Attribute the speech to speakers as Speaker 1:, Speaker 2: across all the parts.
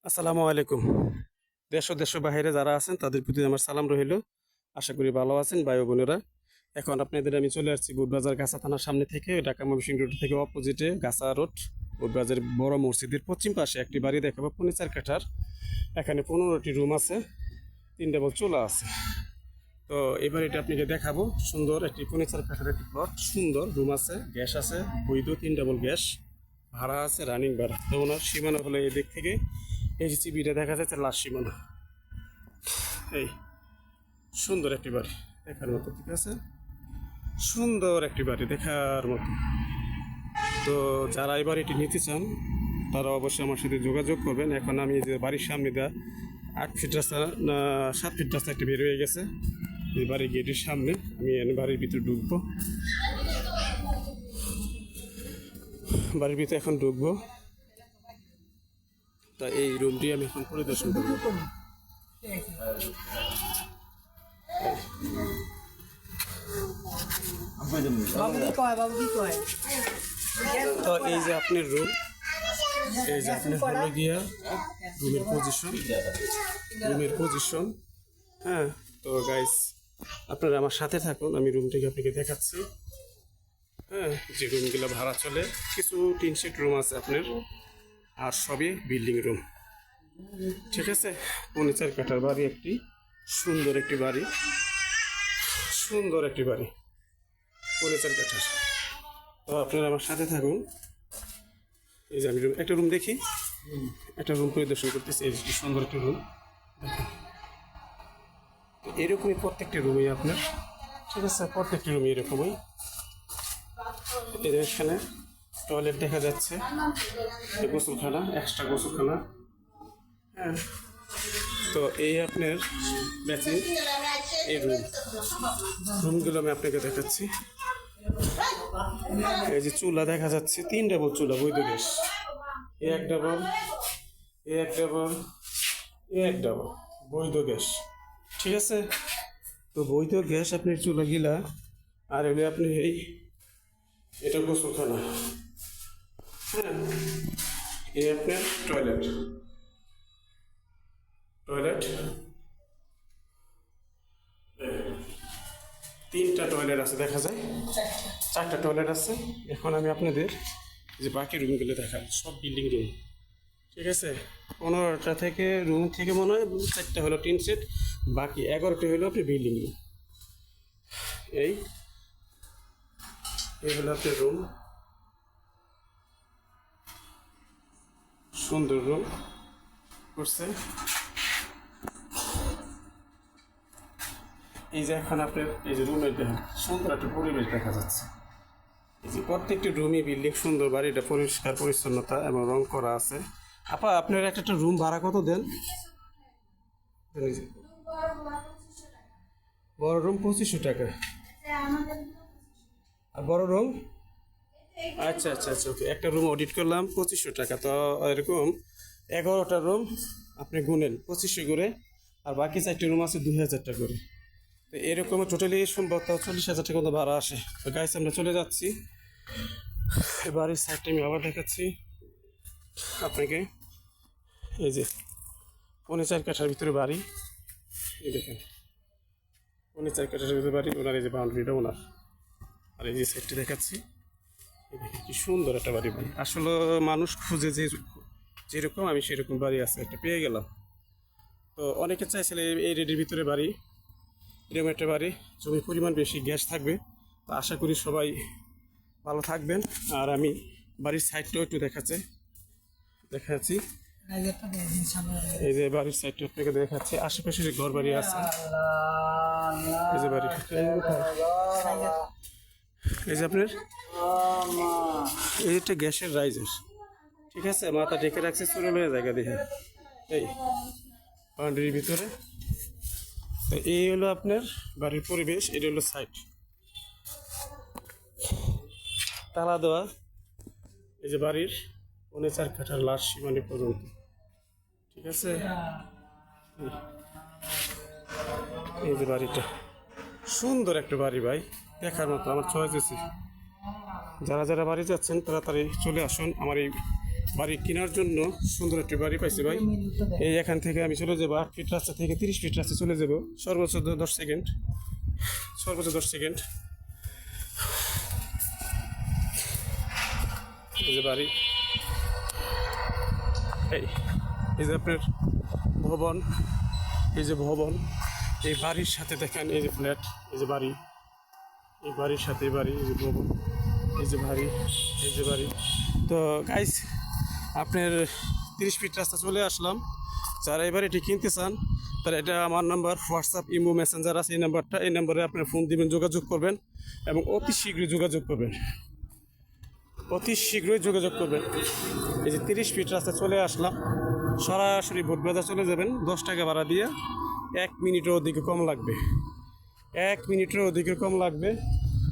Speaker 1: আসসালামু আলাইকুম। দেশ ও দেশের বাহিরে যারা আছেন তাদের প্রতি আমার সালাম রইল। আশা করি ভালো আছেন ভাই ও বোনেরা। এখন আপনাদের আমি চলে আসছি বুটবাজার গাছা থানার সামনে থেকে, ঢাকা ময়মনসিংহ রোড থেকে অপোজিটে গাছা রোড, বুটবাজার বড় মসজিদের পশ্চিম পাশে একটি বাড়ি দেখাবো, ফার্নিচার কাঠার। এখানে 15টি রুম আছে, 3 ডাবল চুলা আছে। তো এবার এটা আপনাকে দেখাবো। সুন্দর একটি ফার্নিচার কাঠার একটি প্লট, সুন্দর রুম আছে, গ্যাস আছে বৈধ, 3 ডাবল গ্যাস, ভাড়া আছে, রানিং ভাড়া। তো ওনার সীমানা হলো এই দিক থেকে এই যে চিবিটা দেখা যাচ্ছে লাস্ট সীমানা। এই সুন্দর একটি বাড়ি দেখার মতো, ঠিক আছে, সুন্দর একটি বাড়ি দেখার মতো। তো যারা এই বাড়িটি নিতে চান তারা অবশ্যই আমার সাথে যোগাযোগ করবেন। এখন আমি যে বাড়ির সামনে দেওয়া 8 ফিট রাস্তা না 7 ফিট রাস্তা একটি বের হয়ে গেছে এই বাড়ির গেটের সামনে। আমি বাড়ির ভিতরে ঢুকবো, বাড়ির ভিতরে এখন ঢুকবো। তা এই রুমটি আমি এখন পরিদর্শন করবো। তো এই যে আপনার রুম, এই যে আপনার হলো গিয়া রুমের পজিশন। হ্যাঁ, তো গাইস আপনারা আমার সাথে থাকুন, আমি রুমটিকে আপনাকে দেখাচ্ছি। হ্যাঁ, যে রুমগুলো ভাড়া চলে, কিছু 3 সেট রুম আছে আপনার, আর সবই বিল্ডিং রুম, ঠিক আছে। ফার্নিচার কাঠার বাড়ি, একটি সুন্দর একটি বাড়ি, সুন্দর একটি বাড়ি ফার্নিচার কাঠার। তো আপনারা আমার সাথে থাকুন। এই যে আমি রুম, একটা রুম দেখি, একটা রুম পরিদর্শন করতেছি। এই যে সুন্দর একটি রুম, এরকমই প্রত্যেকটি রুমই আপনার, ঠিক আছে, প্রত্যেকটি রুমই এরকমই। এখানে টয়লেট দেখা যাচ্ছে, গোসলখানা, এক্সট্রা গোসলখানা। হ্যাঁ, তো এই আপনার বেচিং, এই রুমগুলো আমি আপনাকে দেখাচ্ছি। এই যে চুলা দেখা যাচ্ছে, 3 ডাবল চুলা, বৈধ গ্যাস, এক ডাবল, এক ডাবল, এক ডাবল, বৈধ গ্যাস, ঠিক আছে। তো বৈধ গ্যাস আপনার চুলা গিলা। আর এগুলো আপনি এটা গোসলখানা। হ্যাঁ, এই আপনার টয়লেট, টয়লেট 3টা টয়লেট আছে, দেখা যায় 4টা টয়লেট আছে। এখন আমি আপনাদের যে বাকি রুমগুলো দেখাবো, সব বিল্ডিং রুম, ঠিক আছে। 15টা থেকে রুম থেকে মনে হয় 4টা হলো 3 সেট, বাকি 11টা হলো আপনি বিল্ডিং রুম। এই হলো আপনার রুম, সুন্দর রুম করছে। এই যে এখন আপনার এই যে রুমের দেখেন, সুন্দর একটা পরিবেশ দেখা যাচ্ছে। এই যে প্রত্যেকটি রুমই বিল্ডিং, সুন্দর বাড়িটা পরিষ্কার পরিচ্ছন্নতা এবং রং করা আছে। আপা, আপনার একটা রুম ভাড়া কত দেন? বড় রুম 2500 টাকা, আর বড় রুম, আচ্ছা আচ্ছা আচ্ছা, ওকে। একটা রুম অডিট করলাম 2500 টাকা। তো এরকম 11টা রুম আপনি গুনেন 2500 করে, আর বাকি 4টি রুম আছে 2000 টাকা করে। তো এরকম টোটালি সম্ভবত 40,000 টাকা মতো ভাড়া আসে। তো গাইস, আমরা চলে যাচ্ছি, বাড়ির সাইডটা আমি আবার দেখাচ্ছি আপনাকে। এই যে 4 কাঠার ভিতরে বাড়ি, এই দেখেন 4 কাঠার ভিতরে বাড়ি, ওনার এই যে বাউন্ডারিটা ওনার। আর এই যে সাইডটা দেখাচ্ছি, এই দেখেন কি সুন্দর একটা বাড়ি ভাই। আসলে মানুষ খুঁজে যে যেরকম, আমি সেরকম বাড়ি আছে একটা পেয়ে গেলাম। তো অনেকে চাইছিল এই রেডির ভিতরে বাড়ি, এরকম একটা বাড়ি, জমি পরিমাণ বেশি, গ্যাস থাকবে। তো আশা করি সবাই ভালো থাকবেন। আর আমি বাড়ির সাইডটাও একটু দেখাচ্ছি। এই যে বাড়ির সাইডটা আপনাকে দেখাচ্ছি, আশেপাশে যে ঘর বাড়ি আছে, এই যে বাড়ি, এই যে আপনার এই একটা গ্যাসের রাইজার, ঠিক আছে, মাথা ঢেকে রাখছে চুরের জায়গা দেখে এই বাউন্ডারির ভিতরে। তো এই হলো আপনার বাড়ির পরিবেশ, এটা হলো সাইড, তালা দেওয়া। এই যে বাড়ির 4 কাঠার লাশ সীমানি পর্যন্ত, ঠিক আছে। এই যে বাড়িটা, সুন্দর একটা বাড়ি ভাই, দেখার মতো। আমার চয়েস হয়েছে। যারা যারা বাড়ি যাচ্ছেন তাড়াতাড়ি চলে আসুন আমার এই বাড়ি কেনার জন্য সুন্দর একটি বাড়ি পাইছি ভাই। এই এখান থেকে আমি চলে যাবো 8 ফিট রাস্তা থেকে 30 ফিট রাস্তা চলে যাব, সর্বোচ্চ 10 সেকেন্ড, সর্বোচ্চ 10 সেকেন্ড। এই যে বাড়ি, এই যে আপনার ভবন, এই যে ভবন, এই বাড়ির সাথে দেখেন এই যে ফ্ল্যাট, এই যে বাড়ি, এই বাড়ির সাথে এই বাড়ি, এই যে ভবন, এই যে বাড়ি, এই যে বাড়ি। তো গাইস আপনার 30 ফিট রাস্তা চলে আসলাম। যারা এই বাড়িটি কিনতে চান তারা এটা আমার নাম্বার, হোয়াটসঅ্যাপ, ইমো, মেসেঞ্জার আছে এই নাম্বারটা, এই নাম্বারে আপনার ফোন দিবেন, যোগাযোগ করবেন এবং অতি শীঘ্রই যোগাযোগ করবেন, অতি শীঘ্রই যোগাযোগ করবেন। এই যে 30 ফিট রাস্তা চলে আসলাম, সরাসরি ভোটবাজার চলে যাবেন 10 টাকা ভাড়া দিয়ে। 1 মিনিটের ওদিকে কম লাগবে, 1 মিনিটের ওদিকে কম লাগবে।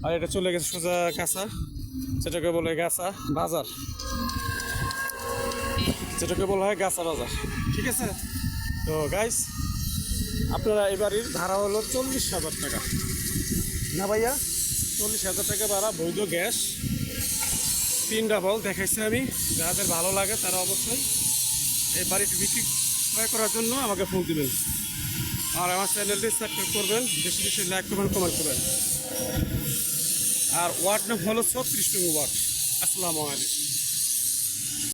Speaker 1: আর এটা চলে গেছে সোজা কাঁচা, যেটাকে বলে গাছা বাজার, যেটাকে বলা হয় গাছা বাজার, ঠিক আছে? তো গাইস আপনারা এই বাড়ির ভাড়া হলো 40,000 টাকা, না ভাইয়া 40,000 টাকা ভাড়া, বৈধ গ্যাস, 3 ডাবল দেখাইছি আমি। যাদের ভালো লাগে তারা অবশ্যই এই বাড়িটি বিক্রি ক্রয় করার জন্য আমাকে ফোন দিবেন। আর আমার চ্যানেলটি সাবস্ক্রাইব করবেন, বেশি বেশি লাইক করবেন, কমেন্ট করবেন। আর ওয়ার্ড নাম হলো 36 নং ওয়ার্ড। আসসালামু আলাইকুম।